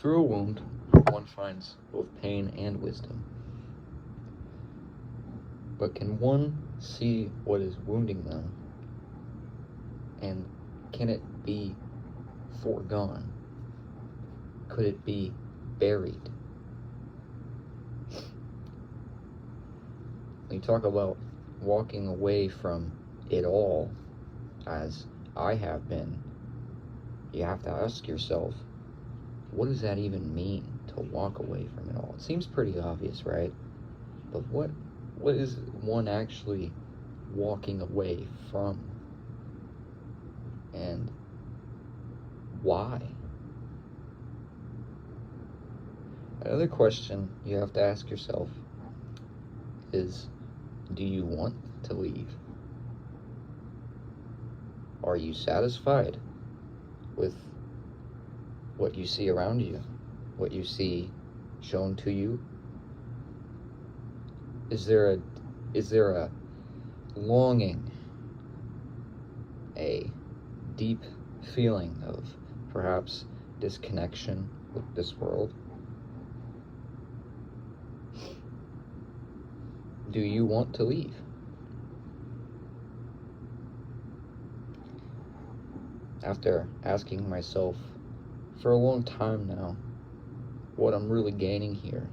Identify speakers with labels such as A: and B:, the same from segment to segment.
A: Through a wound, one finds both pain and wisdom. But can one see what is wounding them? And can it be foregone? Could it be buried? When you talk about walking away from it all, as I have been, you have to ask yourself, what does that even mean, to walk away from it all? It seems pretty obvious, right? But what is one actually walking away from? And why? Another question you have to ask yourself is, do you want to leave? Are you satisfied with what you see around you, what you see shown to you? Is there a longing, a deep feeling of perhaps disconnection with this world? Do you want to leave? After asking myself for a long time now what I'm really gaining here,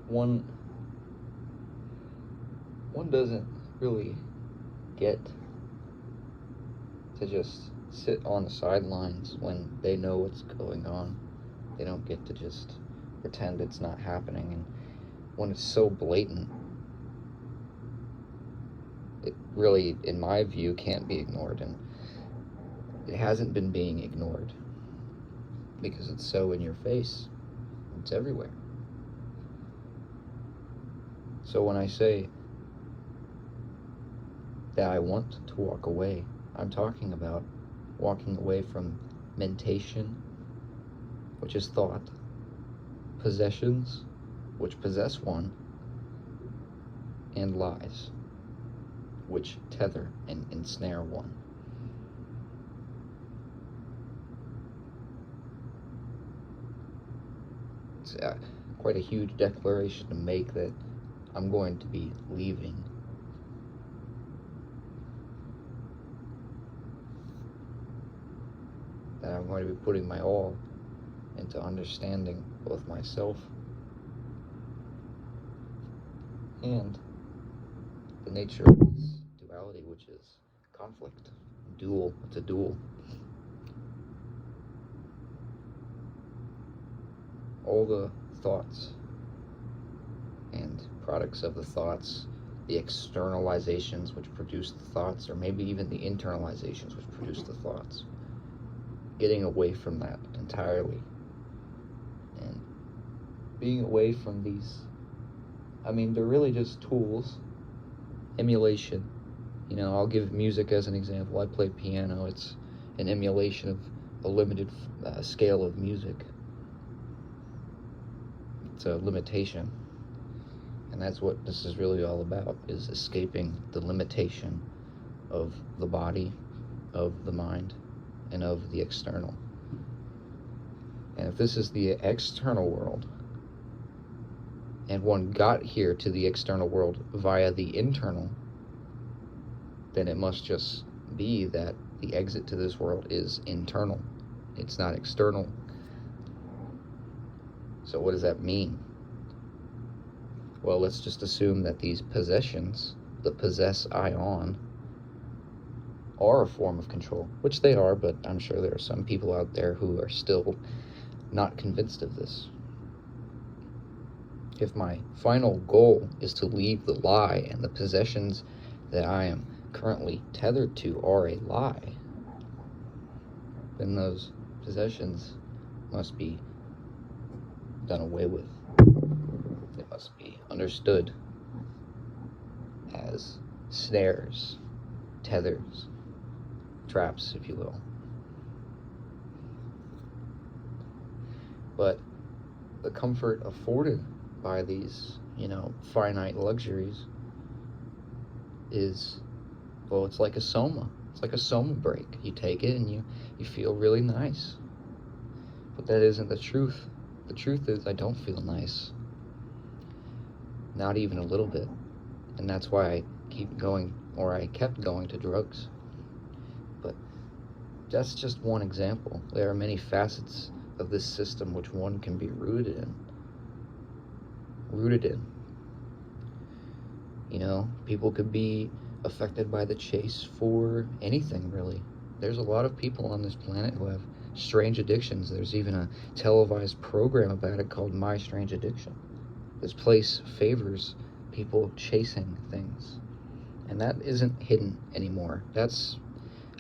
A: one doesn't really get to just sit on the sidelines when they know what's going on. They don't get to just pretend it's not happening. And when it's so blatant, it really, in my view, can't be ignored. And it hasn't been being ignored because it's so in your face. It's everywhere. So when I say that I want to walk away, I'm talking about walking away from mentation, which is thought, possessions, which possess one, and lies, which tether and ensnare one. It's quite a huge declaration to make, that I'm going to be leaving. That I'm going to be putting my all into understanding both myself and the nature of this duality, which is conflict. Dual. It's a duel. All the thoughts and products of the thoughts, the externalizations which produce the thoughts, or maybe even the internalizations which produce the thoughts. Getting away from that entirely. And being away from these, they're really just tools. Emulation. I'll give music as an example. I play piano. It's an emulation of a limited scale of music. It's a limitation. And that's what this is really all about, is escaping the limitation of the body, of the mind, and of the external. And if this is the external world, and one got here to the external world via the internal, then it must just be that the exit to this world is internal. It's not external. So what does that mean? Well, let's just assume that these possessions, the possess ion, are a form of control, which they are, but I'm sure there are some people out there who are still not convinced of this. If my final goal is to leave the lie, and the possessions that I am currently tethered to are a lie, then those possessions must be done away with. They must be understood as snares, tethers, traps, if you will. But the comfort afforded by these, finite luxuries is, well, it's like a Soma. It's like a Soma break. You take it and you feel really nice. But that isn't the truth. The truth is I don't feel nice. Not even a little bit. And that's why I keep going, or I kept going to drugs. But that's just one example. There are many facets of this system which one can be rooted in. You know, people could be affected by the chase for anything, really. There's a lot of people on this planet who have strange addictions. There's even a televised program about it called My Strange Addiction. This place favors people chasing things. And that isn't hidden anymore.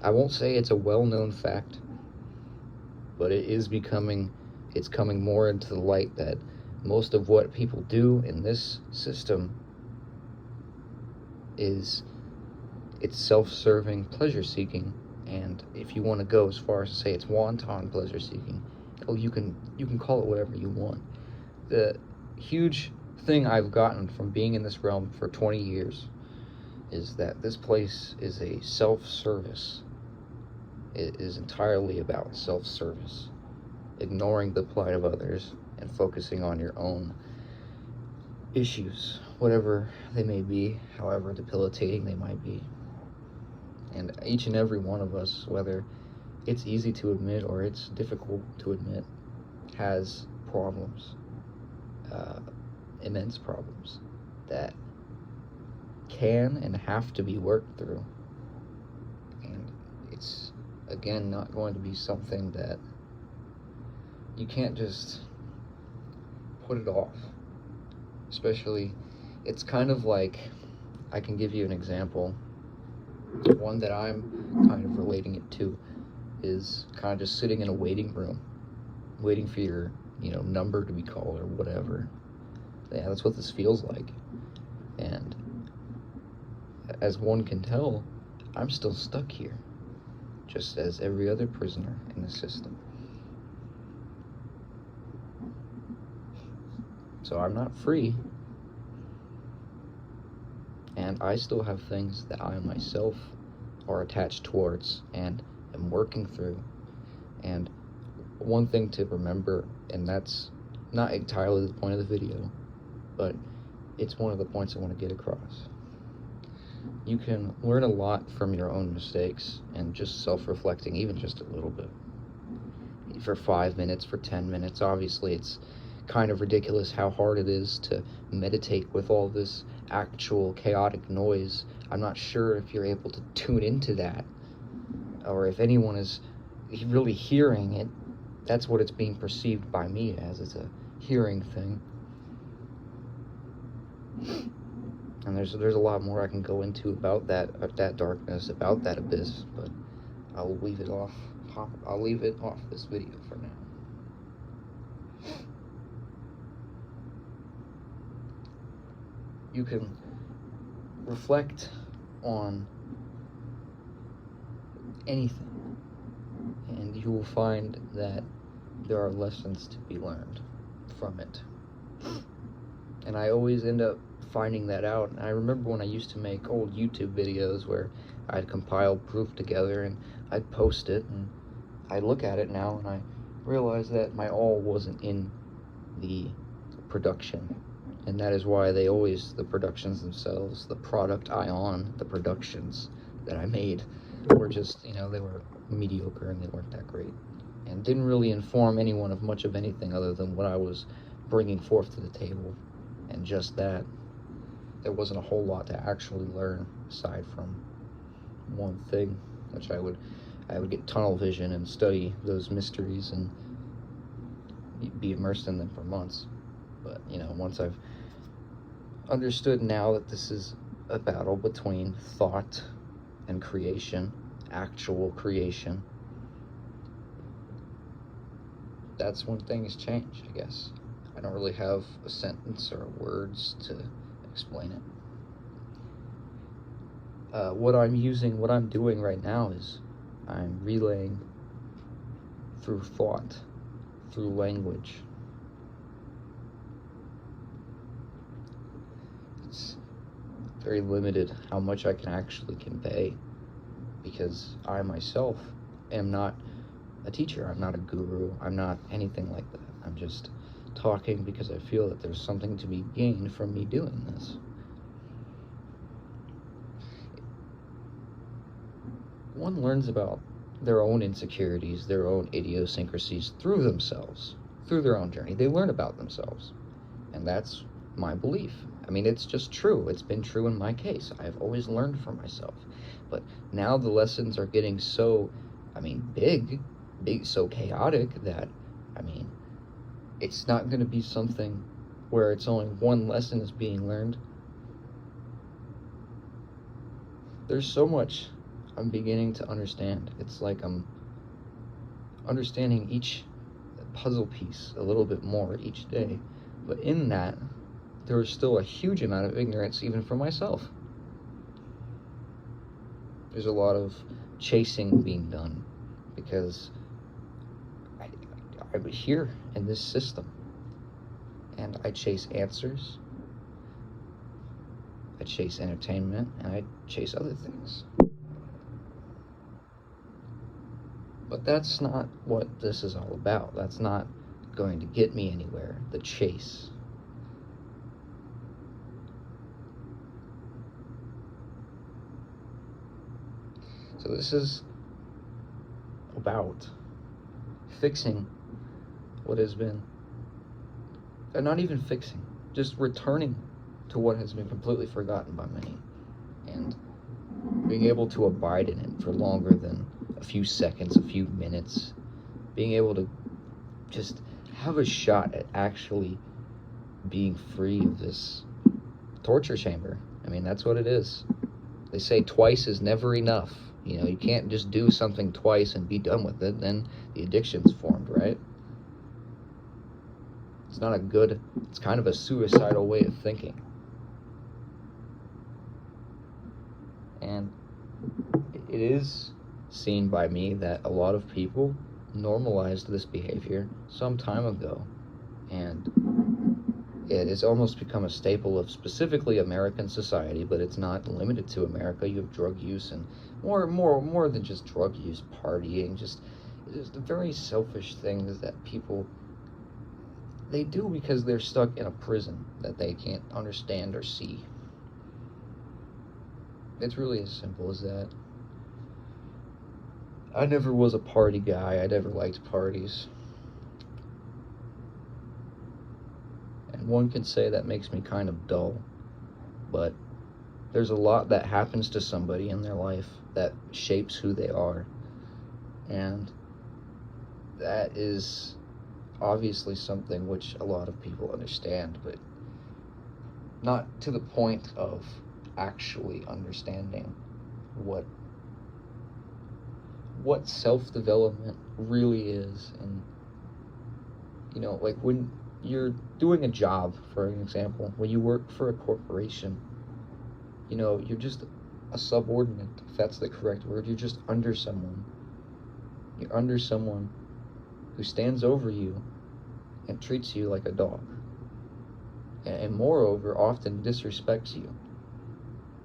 A: I won't say it's a well-known fact, but it's coming more into the light that most of what people do in this system it's self-serving pleasure seeking. And if you want to go as far as to say it's wanton pleasure seeking, you can call it whatever you want. The huge thing I've gotten from being in this realm for 20 years is that this place is a self-service. It is entirely about self-service, ignoring the plight of others and focusing on your own issues, whatever they may be, however debilitating they might be. And each and every one of us, whether it's easy to admit or it's difficult to admit, has problems, immense problems that can and have to be worked through. And it's, again, not going to be something that you can't just put it off. Especially, it's kind of like, I can give you an example. One that I'm kind of relating it to is kind of just sitting in a waiting room, waiting for your, number to be called or whatever. Yeah, that's what this feels like. And as one can tell, I'm still stuck here, just as every other prisoner in the system. So I'm not free, and I still have things that I myself are attached towards and am working through. And one thing to remember, and that's not entirely the point of the video, but it's one of the points I want to get across. You can learn a lot from your own mistakes and just self-reflecting, even just a little bit. For 5 minutes, for 10 minutes, obviously it's kind of ridiculous how hard it is to meditate with all this actual chaotic noise. I'm not sure if you're able to tune into that, or if anyone is really hearing it. That's what it's being perceived by me as. It's a hearing thing. And there's a lot more I can go into about that darkness, about that abyss, but I'll leave it off this video for now. You can reflect on anything, and you will find that there are lessons to be learned from it. And I always end up finding that out. And I remember when I used to make old YouTube videos where I'd compile proof together and I'd post it, and I look at it now and I realize that my all wasn't in the production. And that is why the productions themselves, the product the productions that I made were just, they were mediocre and they weren't that great. And didn't really inform anyone of much of anything other than what I was bringing forth to the table. And just that. There wasn't a whole lot to actually learn aside from one thing, which I would get tunnel vision and study those mysteries and be immersed in them for months. But, once I've understood now that this is a battle between thought and creation, actual creation, that's when things change, I guess. I don't really have a sentence or words to explain it. What I'm doing right now is I'm relaying through thought, through language. It's very limited how much I can actually convey, because I myself am not a teacher. I'm not a guru. I'm not anything like that. I'm just talking because I feel that there's something to be gained from me doing this. One learns about their own insecurities, their own idiosyncrasies through themselves, through their own journey. They learn about themselves. And that's my belief. I mean, it's just true. It's been true in my case. I've always learned from myself. But now the lessons are getting so, big, so chaotic that, it's not going to be something where it's only one lesson is being learned. There's so much I'm beginning to understand. It's like I'm understanding each puzzle piece a little bit more each day. But in that, there is still a huge amount of ignorance even for myself. There's a lot of chasing being done because I'm here in this system and I chase answers, I chase entertainment, and I chase other things. But that's not what this is all about. That's not going to get me anywhere, the chase. So this is about fixing what has been, and not even fixing, just returning to what has been completely forgotten by many, and being able to abide in it for longer than a few seconds, a few minutes, being able to just have a shot at actually being free of this torture chamber. That's what it is. They say twice is never enough. You can't just do something twice and be done with it, then the addiction's formed, right? It's not it's kind of a suicidal way of thinking. And it is seen by me that a lot of people normalized this behavior some time ago, and it has almost become a staple of specifically American society, but it's not limited to America. You have drug use and more than just drug use, partying, just very selfish things that people, they do because they're stuck in a prison that they can't understand or see. It's really as simple as that. I never was a party guy. I never liked parties. And one can say that makes me kind of dull, but there's a lot that happens to somebody in their life that shapes who they are, and that is obviously something which a lot of people understand, but not to the point of actually understanding what self-development really is. And like when you're doing a job, for an example, when you work for a corporation, you're just a subordinate, if that's the correct word. You're just under someone. You're under someone who stands over you and treats you like a dog, and moreover often disrespects you.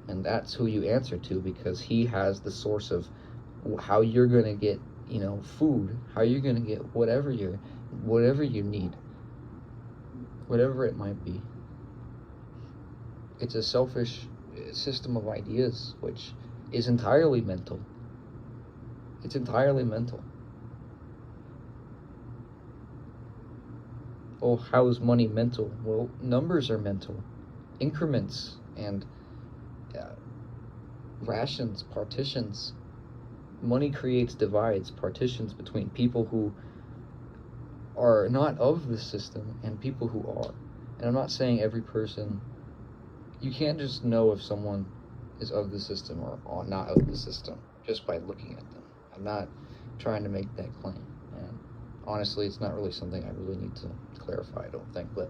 A: And that's who you answer to, because he has the source of how you're going to get, food, how you're going to get whatever you need, whatever it might be. It's a selfish system of ideas which is entirely mental. It's entirely mental. Oh, how is money mental? Well, numbers are mental. Increments and rations, partitions. Money creates divides, partitions between people who are not of the system and people who are. And I'm not saying every person, you can't just know if someone is of the system or not of the system just by looking at them. I'm not trying to make that claim. And honestly, it's not really something I really need to clarify, I don't think. But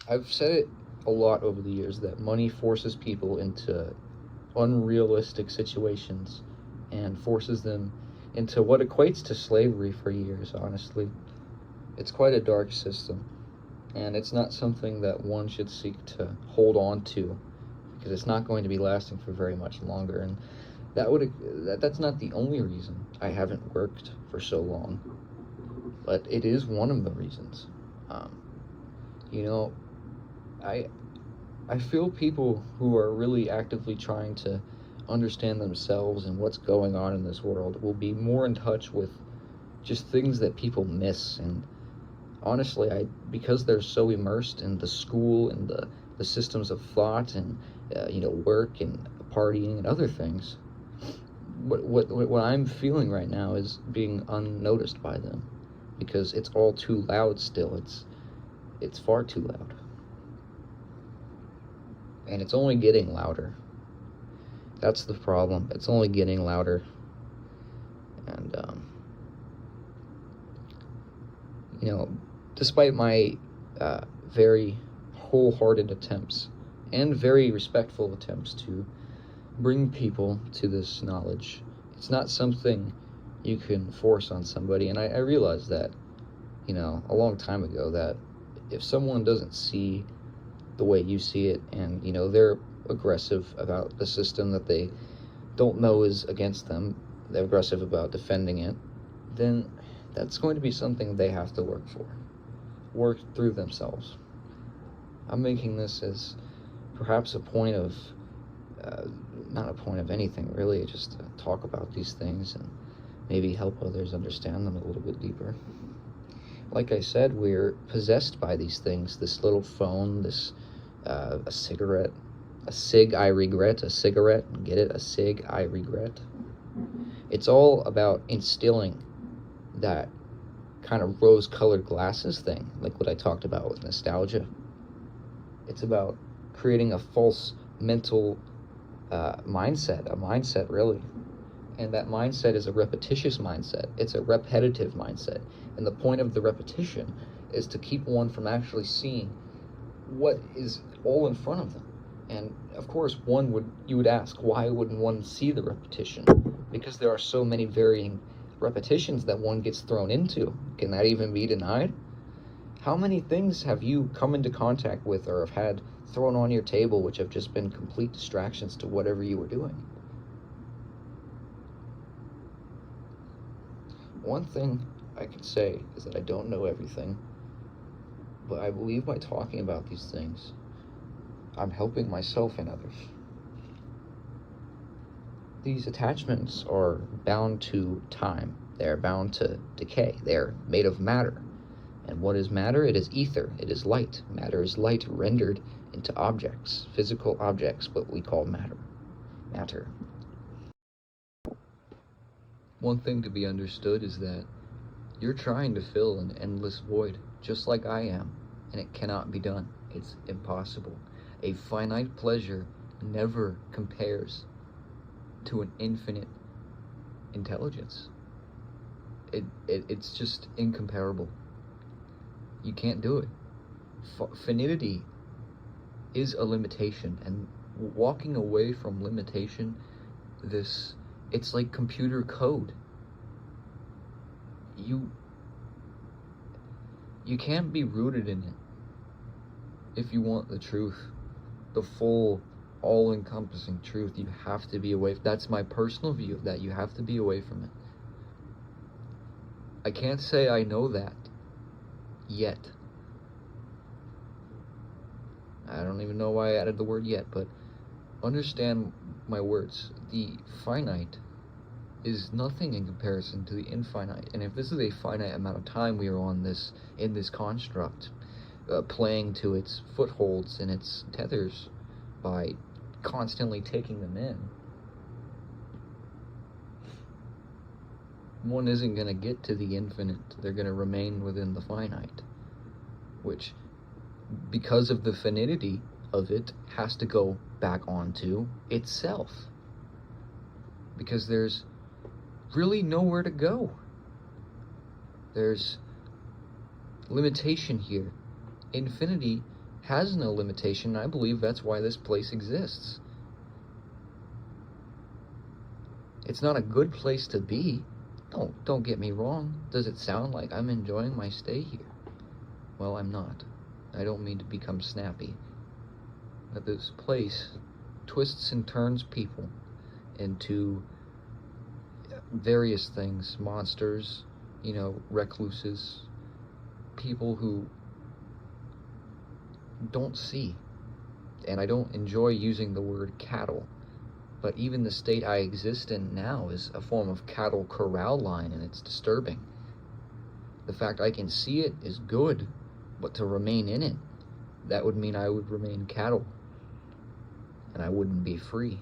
A: I've said it a lot over the years that money forces people into unrealistic situations and forces them into what equates to slavery for years, honestly. It's quite a dark system, and it's not something that one should seek to hold on to, because it's not going to be lasting for very much longer. And that's not the only reason I haven't worked for so long, but it is one of the reasons. You know, I feel people who are really actively trying to understand themselves and what's going on in this world will be more in touch with just things that people miss. And honestly, because they're so immersed in the school and the systems of thought and work and partying and other things, what I'm feeling right now is being unnoticed by them, because it's all too loud still. It's far too loud, and it's only getting louder. That's the problem. It's only getting louder. And despite my very wholehearted attempts and very respectful attempts to bring people to this knowledge, it's not something you can force on somebody. And I realized that, a long time ago, that if someone doesn't see the way you see it, and, they're aggressive about the system that they don't know is against them, they're aggressive about defending it, then that's going to be something they have to work through themselves. I'm making this as perhaps a point of, not a point of anything really, just to talk about these things and maybe help others understand them a little bit deeper. Like I said, we're possessed by these things, this little phone, this, a cigarette, a cig I regret, a cigarette, get it? A cig I regret. It's all about instilling that kind of rose-colored glasses thing, like what I talked about with nostalgia. It's about creating a false mental mindset, a mindset really. And that mindset is a repetitious mindset. It's a repetitive mindset. And the point of the repetition is to keep one from actually seeing what is all in front of them. And of course, you would ask, why wouldn't one see the repetition? Because there are so many varying repetitions that one gets thrown into. Can that even be denied? How many things have you come into contact with or have had thrown on your table which have just been complete distractions to whatever you were doing? One thing I can say is that I don't know everything, but I believe by talking about these things, I'm helping myself and others. These attachments are bound to time. They're bound to decay. They're made of matter. And what is matter? It is ether. It is light. Matter is light rendered into objects, physical objects, what we call matter. One thing to be understood is that you're trying to fill an endless void, just like I am, and it cannot be done. It's impossible. A finite pleasure never compares to an infinite intelligence. It's just incomparable. You can't do it. Finity is a limitation, and walking away from limitation, it's like computer code. You can't be rooted in it. If you want the truth, the full, all-encompassing truth, you have to be away. That's my personal view of that. You have to be away from it. I can't say I know that yet. I don't even know why I added the word yet, but understand my words. The finite is nothing in comparison to the infinite. And if this is a finite amount of time we are in this construct, playing to its footholds and its tethers by constantly taking them in, one isn't going to get to the infinite. They're going to remain within the finite, which, because of the finity of it, has to go back onto itself, because there's really nowhere to go. There's limitation here. Infinity has no limitation. I believe that's why this place exists. It's not a good place to be. Don't get me wrong. Does it sound like I'm enjoying my stay here? Well, I'm not. I don't mean to become snappy. But this place twists and turns people into various things, monsters, recluses, people who don't see. And I don't enjoy using the word cattle, but even the state I exist in now is a form of cattle corral line, and it's disturbing. The fact I can see it is good, but to remain in it, that would mean I would remain cattle, and I wouldn't be free.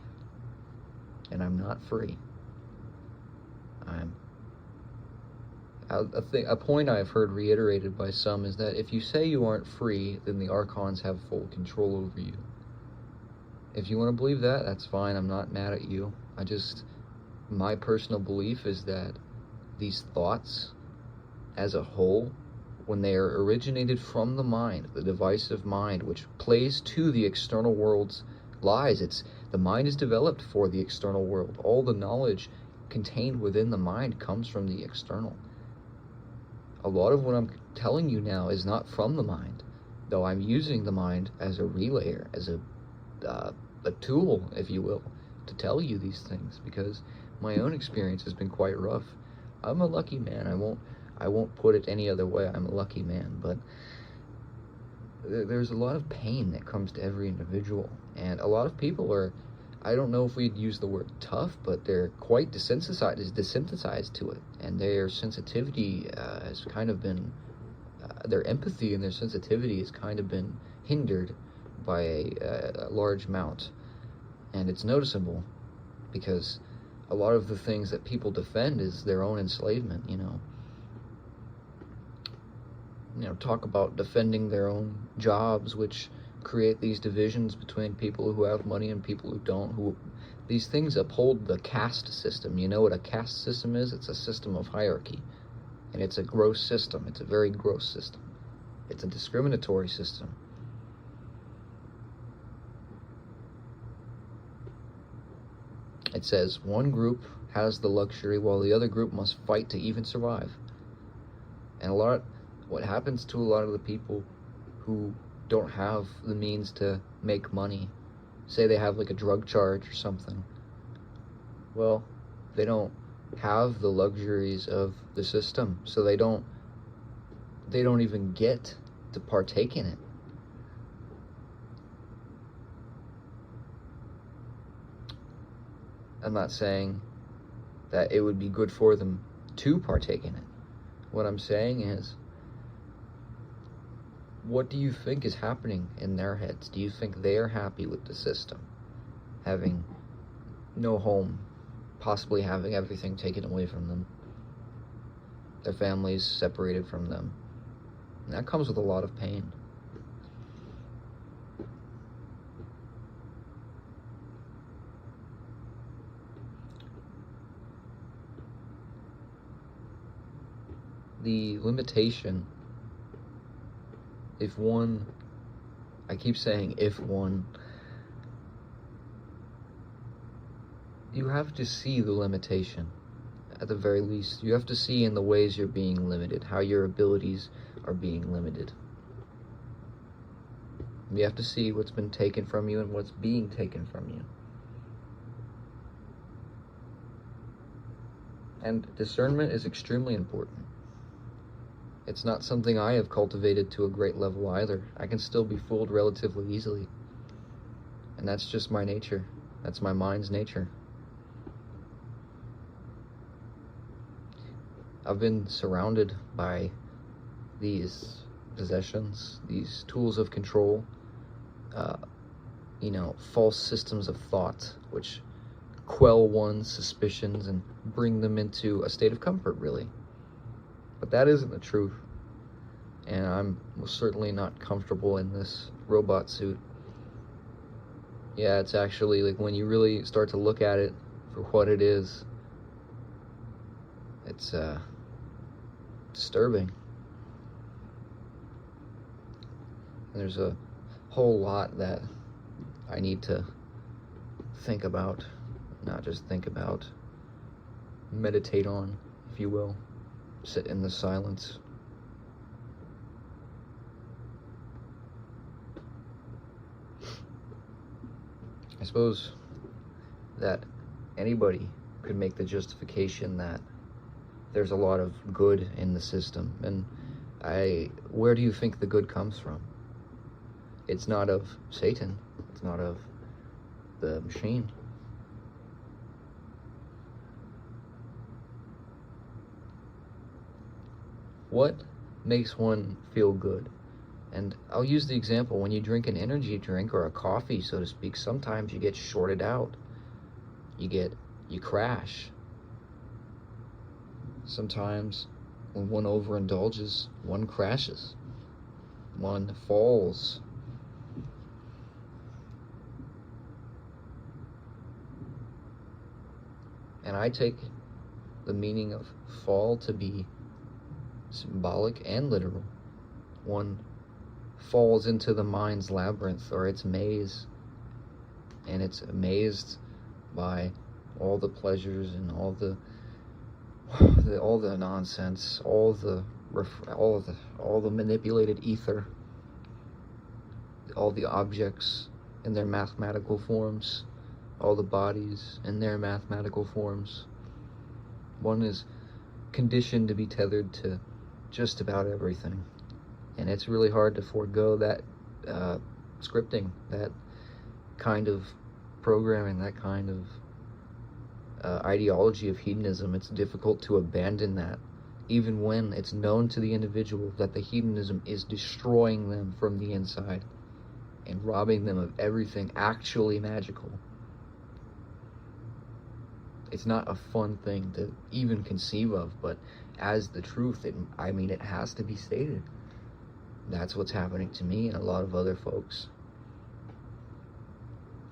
A: And I'm not free. A point I've heard reiterated by some is that if you say you aren't free, then the Archons have full control over you. If you want to believe that, that's fine. I'm not mad at you. My personal belief is that these thoughts, as a whole, when they are originated from the mind, the divisive mind, which plays to the external world's lies, the mind is developed for the external world. All the knowledge contained within the mind comes from the external. A lot of what I'm telling you now is not from the mind, though I'm using the mind as a relayer, as a tool, if you will, to tell you these things, because my own experience has been quite rough. I'm a lucky man. I won't put it any other way. I'm a lucky man, but there's a lot of pain that comes to every individual, and a lot of people are, I don't know if we'd use the word tough, but they're quite desensitized to it, and their sensitivity has kind of been, their empathy and their sensitivity has kind of been hindered by a large amount, and it's noticeable, because a lot of the things that people defend is their own enslavement, talk about defending their own jobs, which create these divisions between people who have money and people who don't. These things uphold the caste system. You know what a caste system is? It's a system of hierarchy, and it's a gross system. It's a very gross system. It's a discriminatory system. It says one group has the luxury while the other group must fight to even survive. And what happens to a lot of the people who don't have the means to make money, say they have like a drug charge or something, well, they don't have the luxuries of the system, so they don't even get to partake in it. I'm not saying that it would be good for them to partake in it. What I'm saying is, what do you think is happening in their heads? Do you think they are happy with the system? Having no home, possibly having everything taken away from them, their families separated from them. And that comes with a lot of pain. The limitation, I keep saying if one, you have to see the limitation, at the very least. You have to see in the ways you're being limited, how your abilities are being limited. You have to see what's been taken from you and what's being taken from you. And discernment is extremely important. It's not something I have cultivated to a great level either. I can still be fooled relatively easily. And that's just my nature. That's my mind's nature. I've been surrounded by these possessions, these tools of control, false systems of thought, which quell one's suspicions and bring them into a state of comfort, really. But that isn't the truth, and I'm most certainly not comfortable in this robot suit. Yeah, it's actually, like, when you really start to look at it for what it is, it's disturbing. And there's a whole lot that I need to think about, not just think about, meditate on, if you will. Sit in the silence. suppose that anybody could make the justification that there's a lot of good in the system. And where do you think the good comes from? It's not of Satan. It's not of the machine. What makes one feel good? And I'll use the example, when you drink an energy drink or a coffee, so to speak, sometimes you get shorted out. You crash. Sometimes when one overindulges, one crashes. One falls. And I take the meaning of fall to be symbolic and literal. One falls into the mind's labyrinth or its maze, and it's amazed by all the pleasures and all the nonsense, all the manipulated ether, all the objects in their mathematical forms, all the bodies in their mathematical forms. One is conditioned to be tethered to just about everything, and it's really hard to forego that scripting, that kind of programming, that kind of ideology of hedonism. It's difficult to abandon that, even when it's known to the individual that the hedonism is destroying them from the inside and robbing them of everything actually magical. It's not a fun thing to even conceive of, but as the truth, it has to be stated. That's what's happening to me and a lot of other folks.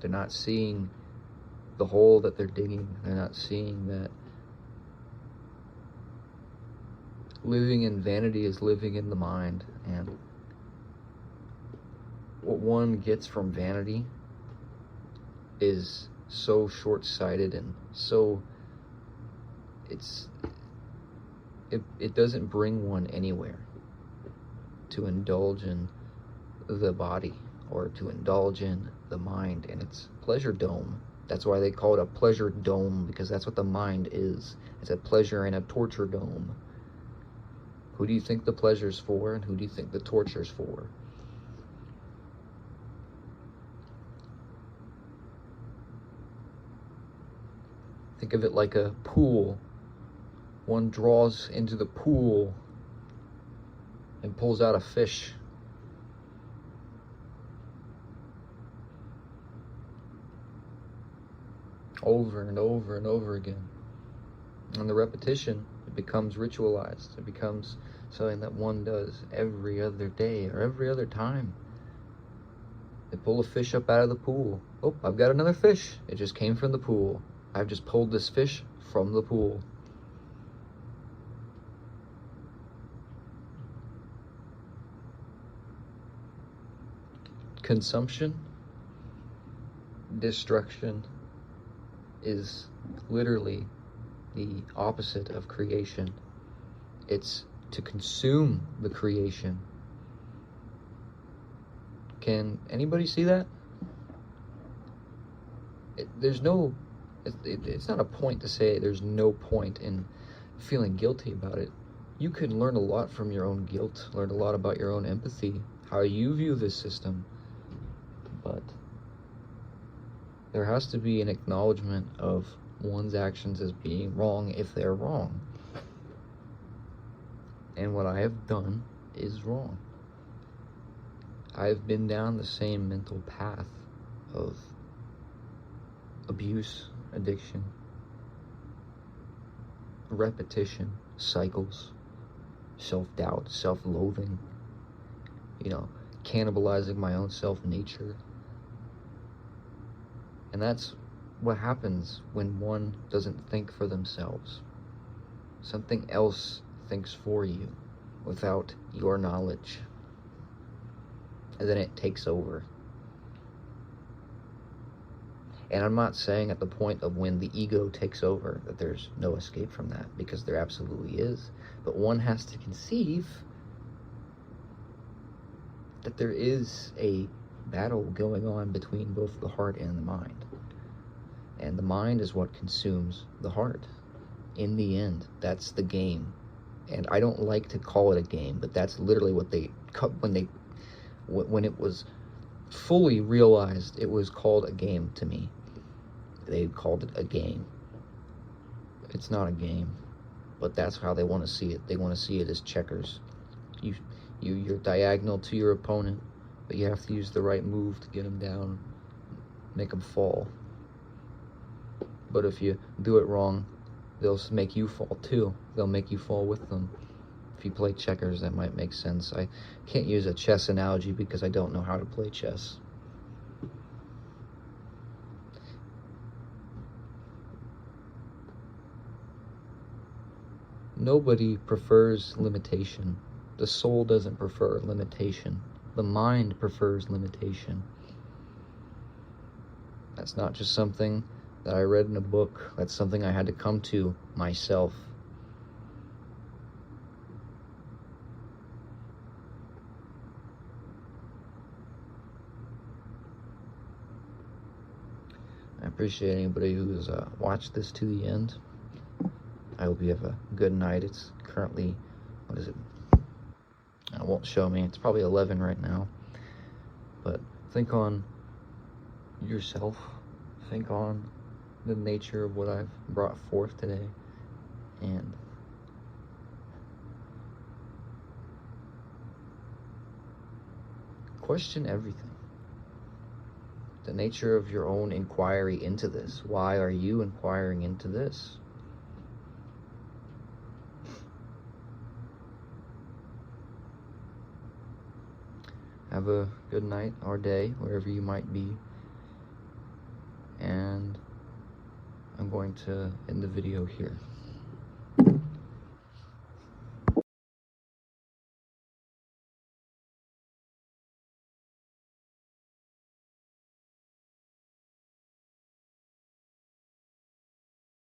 A: They're not seeing the hole that they're digging. They're not seeing that living in vanity is living in the mind, and what one gets from vanity is so short-sighted and so it doesn't bring one anywhere to indulge in the body or to indulge in the mind and its pleasure dome. That's why they call it a pleasure dome, because that's what the mind is. It's a pleasure and a torture dome. Who do you think the pleasure's for, and who do you think the torture's for? Think of it like a pool. One draws into the pool and pulls out a fish. Over and over and over again. And the repetition, it becomes ritualized. It becomes something that one does every other day or every other time. They pull a fish up out of the pool. Oh, I've got another fish. It just came from the pool. I've just pulled this fish from the pool. Consumption, destruction is literally the opposite of creation. It's to consume the creation. Can anybody see that? It's not a point to say there's no point in feeling guilty about it. You can learn a lot from your own guilt, learn a lot about your own empathy, how you view this system, but there has to be an acknowledgement of one's actions as being wrong if they're wrong. And what I have done is wrong. I've been down the same mental path of abuse, addiction, repetition, cycles, self-doubt, self-loathing, cannibalizing my own self-nature. And that's what happens when one doesn't think for themselves. Something else thinks for you without your knowledge. And then it takes over. And I'm not saying at the point of when the ego takes over that there's no escape from that, because there absolutely is. But one has to conceive that there is a battle going on between both the heart and the mind. And the mind is what consumes the heart. In the end, that's the game. And I don't like to call it a game, but that's literally what they cut when it was fully realized it was called a game to me. They called it a game. It's not a game, but that's how they want to see it. They want to see it as checkers. You're diagonal to your opponent, but you have to use the right move to get them down, make them fall. But if you do it wrong, they'll make you fall too. They'll make you fall with them. If you play checkers, that might make sense. I can't use a chess analogy because I don't know how to play chess. Nobody prefers limitation. The soul doesn't prefer limitation. The mind prefers limitation. That's not just something that I read in a book. That's something I had to come to myself. I appreciate anybody who's watched this to the end. I hope you have a good night. It's currently, what is it? It won't show me. It's probably 11 right now. But think on yourself. Think on the nature of what I've brought forth today. And question everything. The nature of your own inquiry into this. Why are you inquiring into this? Have a good night or day, wherever you might be. And I'm going to end the video here.